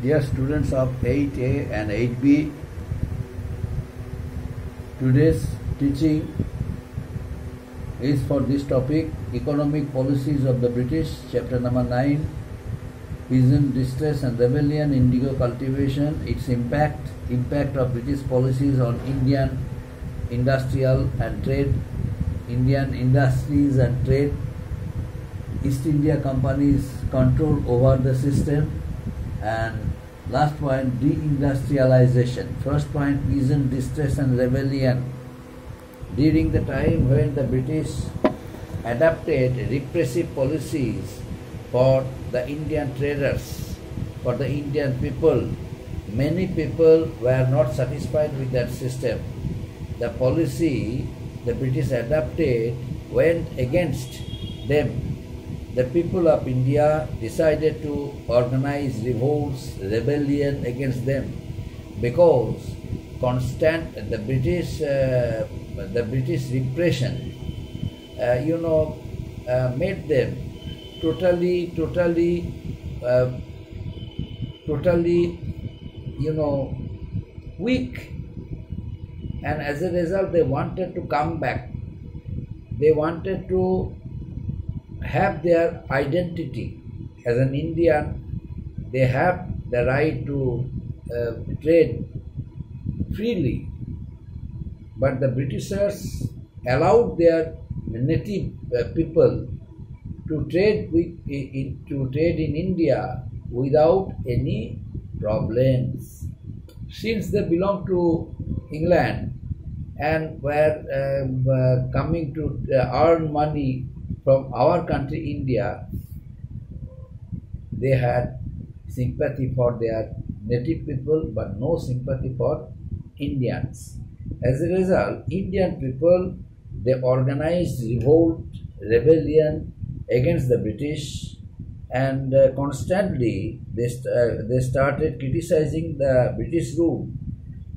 Dear students of 8A and 8B, today's teaching is for this topic, Economic Policies of the British, chapter number 9, Peasant Distress and Rebellion, Indigo Cultivation, its impact of British policies on Indian industrial and trade, Indian industries and trade, East India Company's control over the system, and last point, deindustrialization. First point, peasant distress and rebellion. During the time when the British adopted repressive policies for the Indian traders, for the Indian people, many people were not satisfied with that system. The policy the British adopted went against them. The people of India decided to organize revolts, rebellion against them, because the British repression, made them totally, weak, and as a result, they wanted to come back. They wanted to have their identity as an Indian. They have the right to trade freely, but the Britishers allowed their native people to trade in India without any problems. Since they belonged to England and were coming to earn money from our country, India, they had sympathy for their native people but no sympathy for Indians. As a result, Indian people, they organized revolt, rebellion against the British, and constantly they started criticizing the British rule.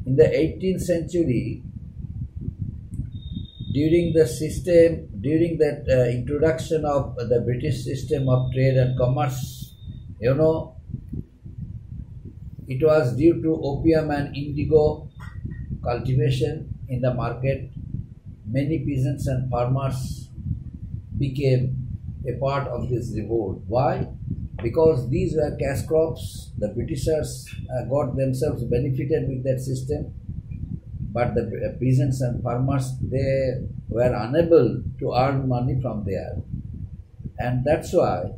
In the 18th century, during that introduction of the British system of trade and commerce, it was due to opium and indigo cultivation in the market. Many peasants and farmers became a part of this revolt. Why? Because these were cash crops. The Britishers got themselves benefited with that system, but the peasants and farmers, they were unable to earn money from there. And that's why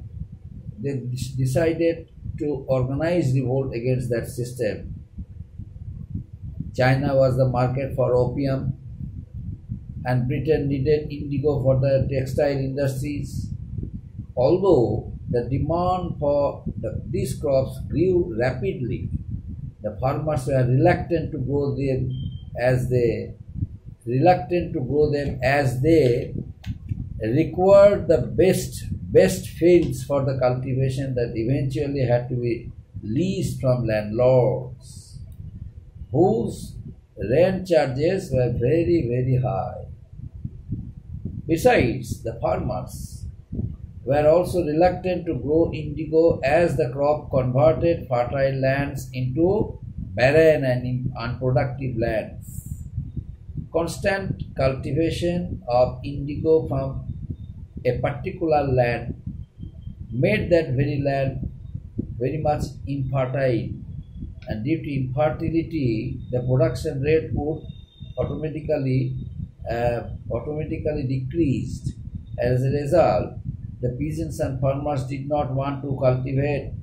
they decided to organize revolt against that system. China was the market for opium, and Britain needed indigo for the textile industries. Although the demand for these crops grew rapidly, the farmers were reluctant to grow them as they required the best fields for the cultivation that eventually had to be leased from landlords, whose rent charges were very, very high. Besides, the farmers were also reluctant to grow indigo as the crop converted fertile lands into barren and unproductive lands. Constant cultivation of indigo from a particular land made that very land very much infertile, and due to infertility, the production rate would automatically decreased. As a result, the peasants and farmers did not want to cultivate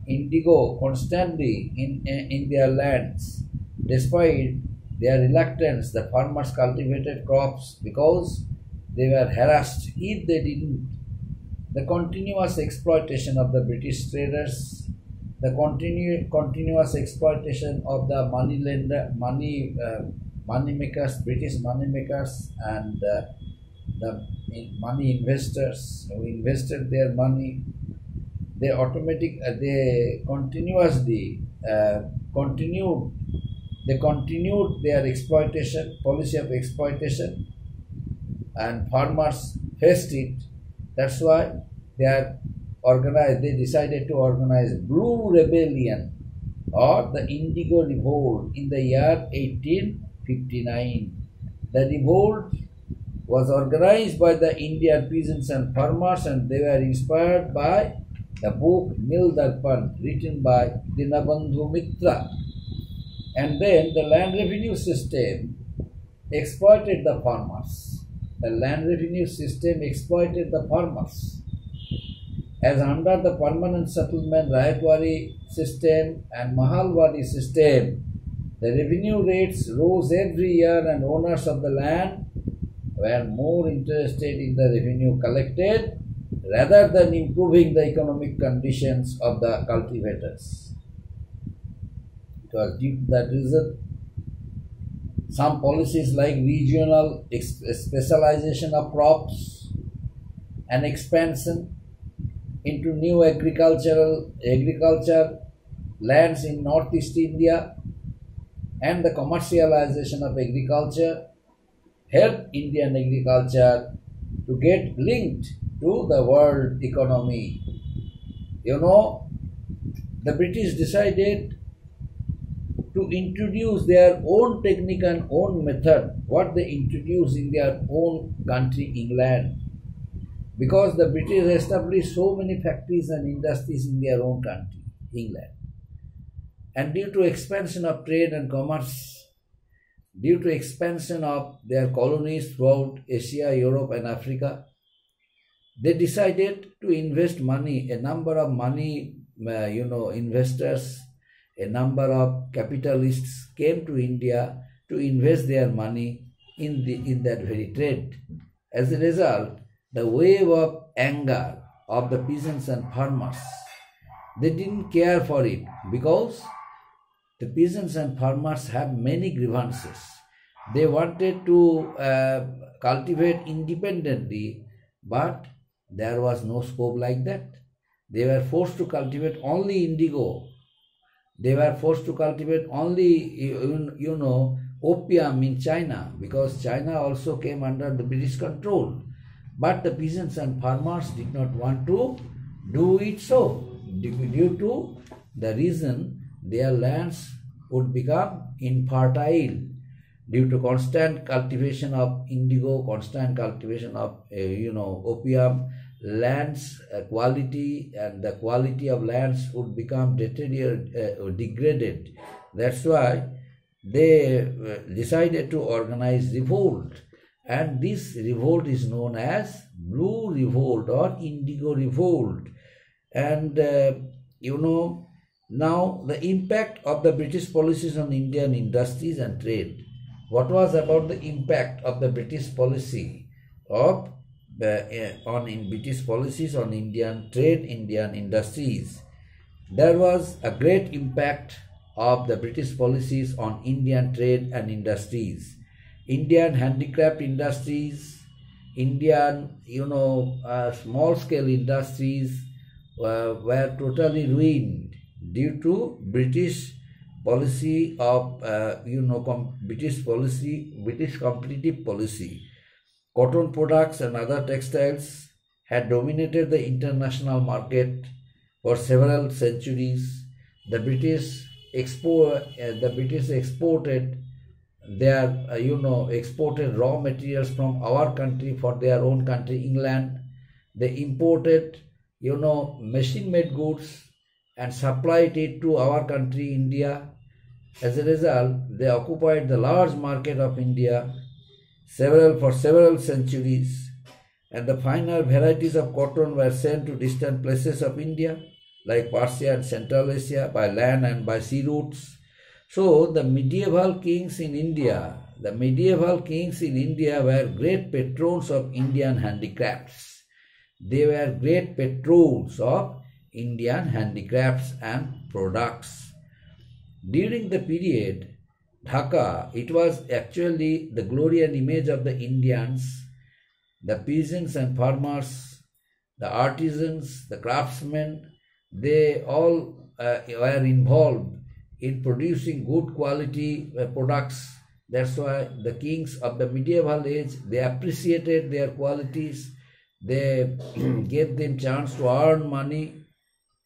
indigo constantly in their lands. Despite their reluctance, the farmers cultivated crops because they were harassed if they didn't. The continuous exploitation of the British traders, the continuous exploitation of the British money makers, and the money investors who invested their money, they continued their policy of exploitation, and farmers faced it. That's why they decided to organize Blue Rebellion or the Indigo Revolt in the year 1859. The revolt was organized by the Indian peasants and farmers, and they were inspired by the book Nil Darpan written by Dinabandhu Mitra. And then the land revenue system exploited the farmers. The land revenue system exploited the farmers. As under the permanent settlement Rayatwari system and Mahalwadi system, the revenue rates rose every year and owners of the land were more interested in the revenue collected rather than improving the economic conditions of the cultivators. It was due to that reason some policies like regional specialization of crops and expansion into new agriculture lands in Northeast India and the commercialization of agriculture helped Indian agriculture to get linked to the world economy. You know, the British decided to introduce their own technique and own method, what they introduced in their own country, England. Because the British established so many factories and industries in their own country, England. And due to expansion of trade and commerce, due to expansion of their colonies throughout Asia, Europe and Africa, they decided to invest money, a number of investors, a number of capitalists came to India to invest their money in that very trade. As a result, the wave of anger of the peasants and farmers, they didn't care for it because the peasants and farmers have many grievances. They wanted to cultivate independently, but there was no scope like that. They were forced to cultivate only indigo. They were forced to cultivate only, opium in China, because China also came under the British control. But the peasants and farmers did not want to do it so, due to the reason their lands would become infertile due to constant cultivation of indigo, constant cultivation of opium. Lands quality and the quality of lands would become degraded. That's why they decided to organize revolt, and this revolt is known as Blue Revolt or Indigo Revolt. And now the impact of the British policies on Indian industries and trade. What was about the impact of the British policy of British policies on Indian trade, Indian industries? There was a great impact of the British policies on Indian trade and industries. Indian handicraft industries, Indian, small-scale industries were totally ruined due to British policy of, British competitive policy. Cotton products and other textiles had dominated the international market for several centuries. The British exported their, exported raw materials from our country for their own country, England. They imported, machine-made goods and supplied it to our country, India. As a result, they occupied the large market of India for several centuries, and the finer varieties of cotton were sent to distant places of India, like Persia and Central Asia, by land and by sea routes. So the medieval kings in India were great patrons of Indian handicrafts. They were great patrons of Indian handicrafts and products. During the period, Dhaka, it was actually the glory and image of the Indians, the peasants and farmers, the artisans, the craftsmen. They all were involved in producing good quality products. That's why the kings of the medieval age, they appreciated their qualities. They gave them chance to earn money.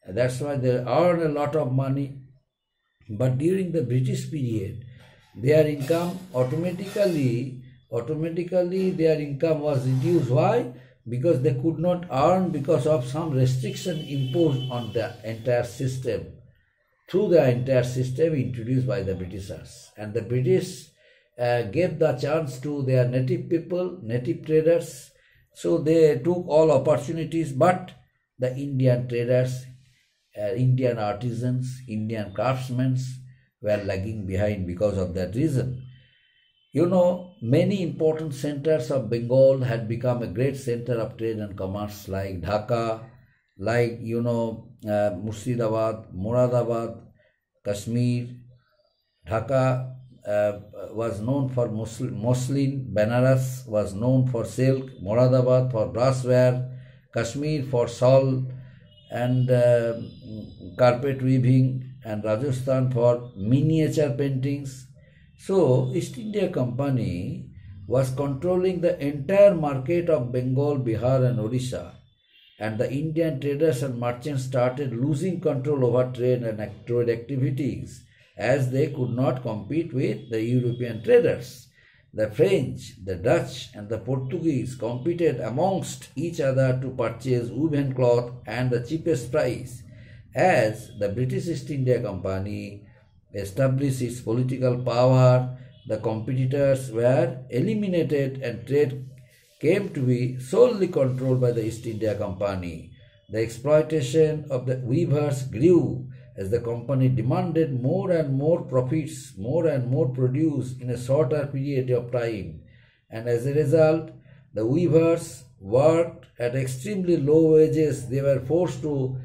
That's why they earn a lot of money. But during the British period, their income automatically their income was reduced. Why? Because they could not earn because of some restriction imposed on the entire system, through the entire system introduced by the Britishers. And the British gave the chance to their native people, native traders. So they took all opportunities, but the Indian traders, Indian artisans, Indian craftsmen were lagging behind because of that reason. You know, many important centers of Bengal had become a great center of trade and commerce, like Dhaka, like, Murshidabad, Moradabad, Kashmir. Dhaka was known for muslin, Banaras was known for silk, Moradabad for brassware, Kashmir for shawl and carpet weaving, and Rajasthan for miniature paintings. So East India Company was controlling the entire market of Bengal, Bihar and Odisha, and the Indian traders and merchants started losing control over trade and trade activities, as they could not compete with the European traders. The French, the Dutch and the Portuguese competed amongst each other to purchase woven cloth at the cheapest price. As the British East India Company established its political power, the competitors were eliminated and trade came to be solely controlled by the East India Company. The exploitation of the weavers grew as the company demanded more and more profits, more and more produce in a shorter period of time. And as a result, the weavers worked at extremely low wages. They were forced to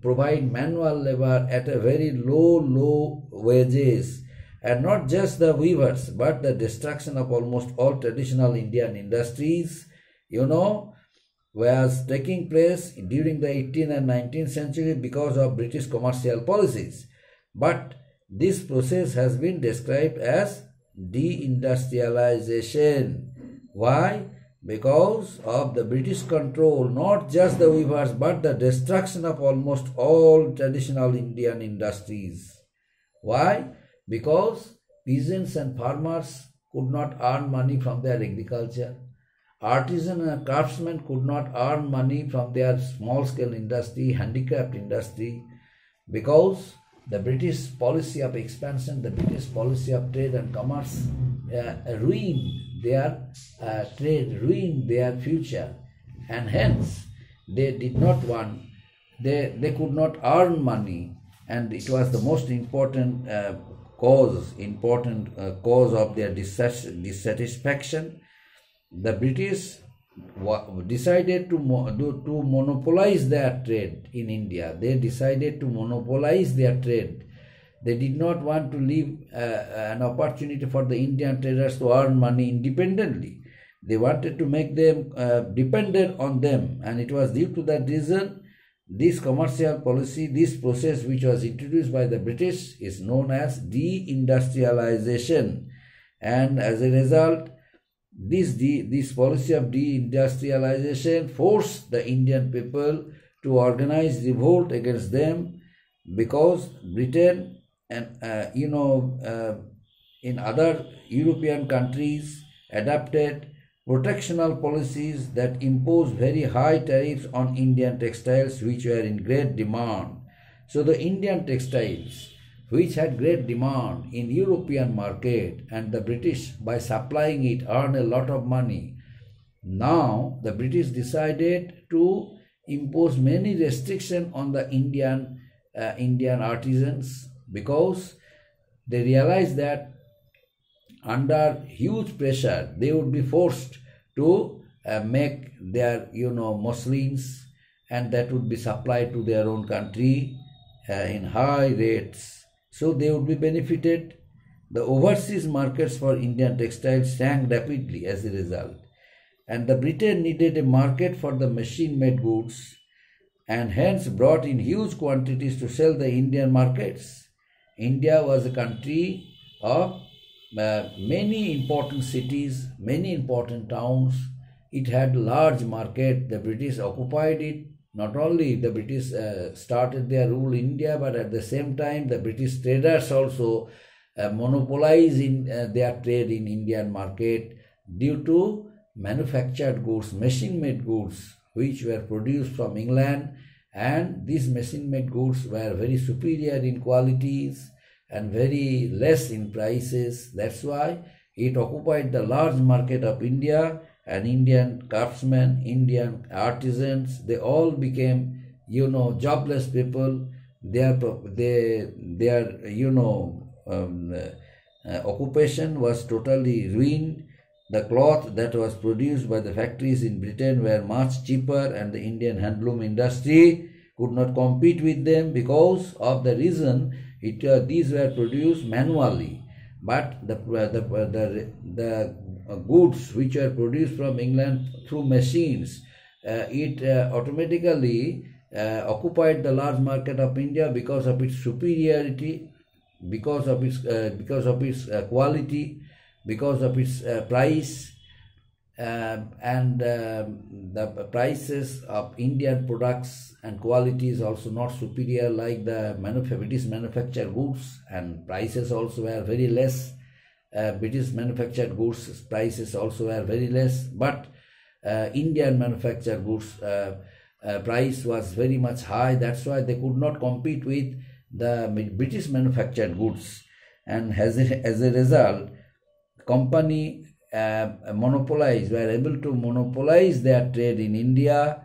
provide manual labor at a very low wages. And not just the weavers, but the destruction of almost all traditional Indian industries, was taking place during the 18th and 19th century because of British commercial policies. But this process has been described as deindustrialization. Why? Because of the British control, not just the weavers, but the destruction of almost all traditional Indian industries. Why? Because peasants and farmers could not earn money from their agriculture. Artisans and craftsmen could not earn money from their small-scale industry, handicraft industry, because the British policy of expansion, the British policy of trade and commerce ruined their trade, ruined their future, and hence they did not want, they could not earn money, and it was the most important cause of their dissatisfaction. The British decided to monopolize their trade in India. They decided to monopolize their trade. They did not want to leave an opportunity for the Indian traders to earn money independently. They wanted to make them dependent on them, and it was due to that reason this commercial policy, this process which was introduced by the British, is known as deindustrialization. And as a result, this policy of deindustrialization forced the Indian people to organize revolt against them, because Britain and in other European countries adopted protectional policies that imposed very high tariffs on Indian textiles, which were in great demand. So the Indian textiles, which had great demand in European market, and the British, by supplying it, earned a lot of money. Now the British decided to impose many restrictions on the Indian artisans, because they realized that under huge pressure they would be forced to make their muslins, and that would be supplied to their own country in high rates. So they would be benefited. The overseas markets for Indian textiles sank rapidly as a result, and the Britain needed a market for the machine-made goods, and hence brought in huge quantities to sell the Indian markets. India was a country of many important cities, many important towns. It had large market. The British occupied it not only the British started their rule in India, but at the same time the British traders also monopolized in their trade in Indian market due to manufactured goods, machine-made goods, which were produced from England, and these machine-made goods were very superior in qualities and very less in prices. That's why it occupied the large market of India, and Indian craftsmen, Indian artisans, they all became, jobless people. Their occupation was totally ruined. The cloth that was produced by the factories in Britain were much cheaper, and the Indian handloom industry could not compete with them because of the reason these were produced manually. But the goods which were produced from England through machines, it automatically occupied the large market of India because of its superiority, because of its quality, because of its price, and the prices of Indian products and quality is also not superior like the British manufactured goods, and prices also were very less. British manufactured goods prices also were very less, but Indian manufactured goods price was very much high. That's why they could not compete with the British manufactured goods, and as a result, company were able to monopolize their trade in India.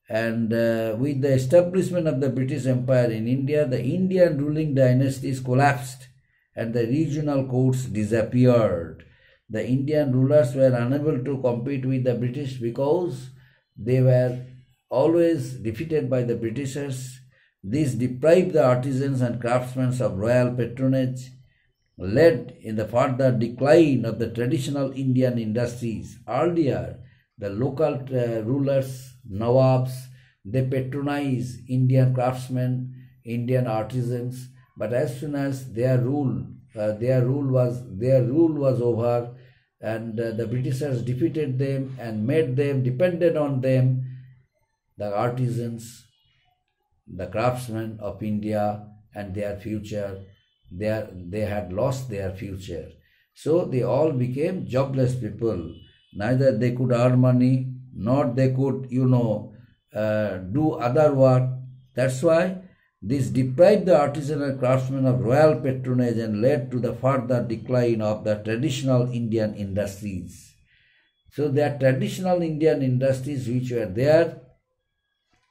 And with the establishment of the British Empire in India, the Indian ruling dynasties collapsed and the regional courts disappeared. The Indian rulers were unable to compete with the British because they were always defeated by the Britishers. This deprived the artisans and craftsmen of royal patronage, led in the further decline of the traditional Indian industries. Earlier, the local rulers, Nawabs, they patronized Indian craftsmen, Indian artisans, but as soon as their rule was over, and the Britishers defeated them and made them dependent on them, the artisans, the craftsmen of India and their future, they had lost their future. So they all became jobless people. Neither they could earn money, nor they could, do other work. That's why this deprived the artisan and craftsmen of royal patronage and led to the further decline of the traditional Indian industries. So their traditional Indian industries which were there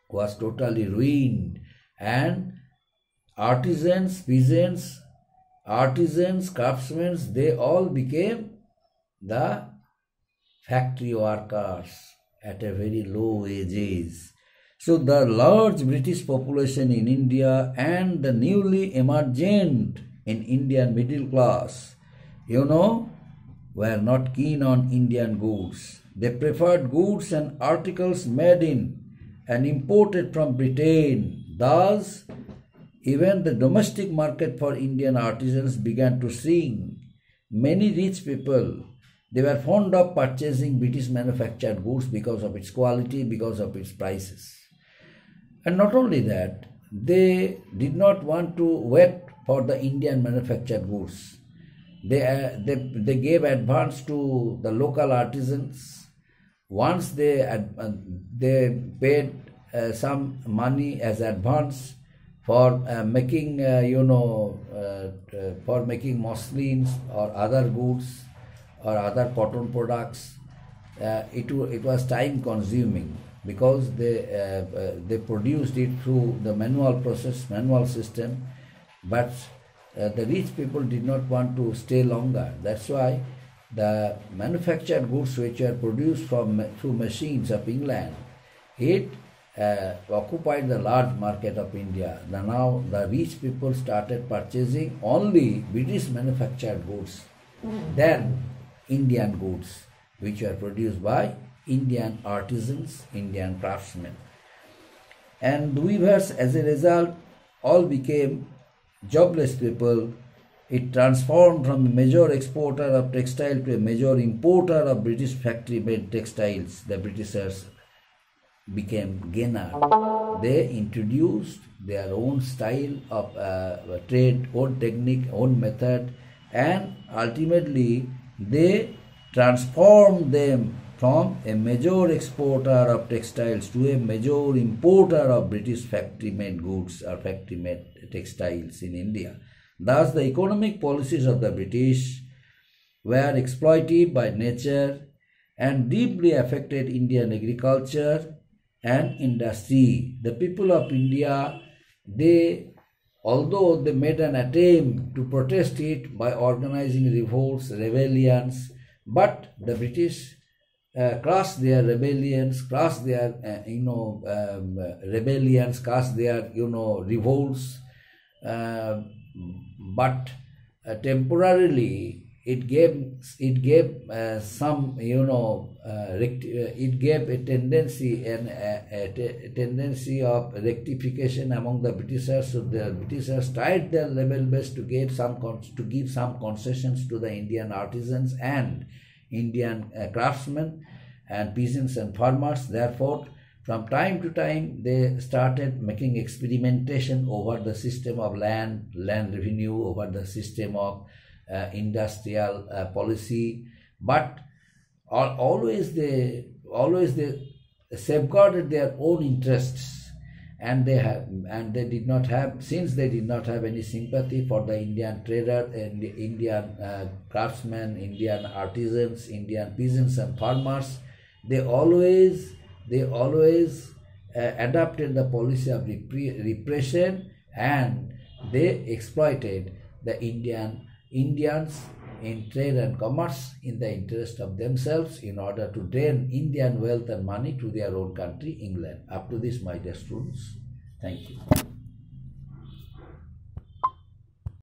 was totally ruined, and artisans, peasants, craftsmen, they all became the factory workers at a very low ages. So the large British population in India and the newly emergent in Indian middle class, were not keen on Indian goods. They preferred goods and articles made in and imported from Britain. Thus, even the domestic market for Indian artisans began to shrink. Many rich people, they were fond of purchasing British manufactured goods because of its quality, because of its prices. And not only that, they did not want to wait for the Indian manufactured goods. They gave advance to the local artisans. Once they paid some money as advance for making muslins or other goods or other cotton products, it was time consuming because they produced it through the manual system, but the rich people did not want to stay longer. That's why the manufactured goods which were produced through machines of England, it occupied the large market of India. Now the rich people started purchasing only British manufactured goods than Indian goods which were produced by Indian artisans, Indian craftsmen. And weavers, as a result, all became jobless people. It transformed from a major exporter of textile to a major importer of British factory-made textiles. The Britishers, became gainer. They introduced their own style of trade, own technique, own method, and ultimately they transformed them from a major exporter of textiles to a major importer of British factory-made goods or factory-made textiles in India. Thus, the economic policies of the British were exploitive by nature and deeply affected Indian agriculture and industry. The people of India, although they made an attempt to protest it by organizing revolts, rebellions, but the British crushed their rebellions, crushed their revolts, but temporarily it gave some it gave a tendency of rectification among the Britishers. So the Britishers tried their level best to give some concessions to the Indian artisans and Indian craftsmen and peasants and farmers. Therefore, from time to time, they started making experimentation over the system of land revenue, over the system of industrial policy, but always they safeguarded their own interests, and they did not have any sympathy for the Indian trader and the Indian craftsmen, Indian artisans, Indian peasants and farmers. They always adopted the policy of repression, and they exploited the Indians in trade and commerce in the interest of themselves in order to drain Indian wealth and money to their own country, England. Up to this, my dear students. Thank you.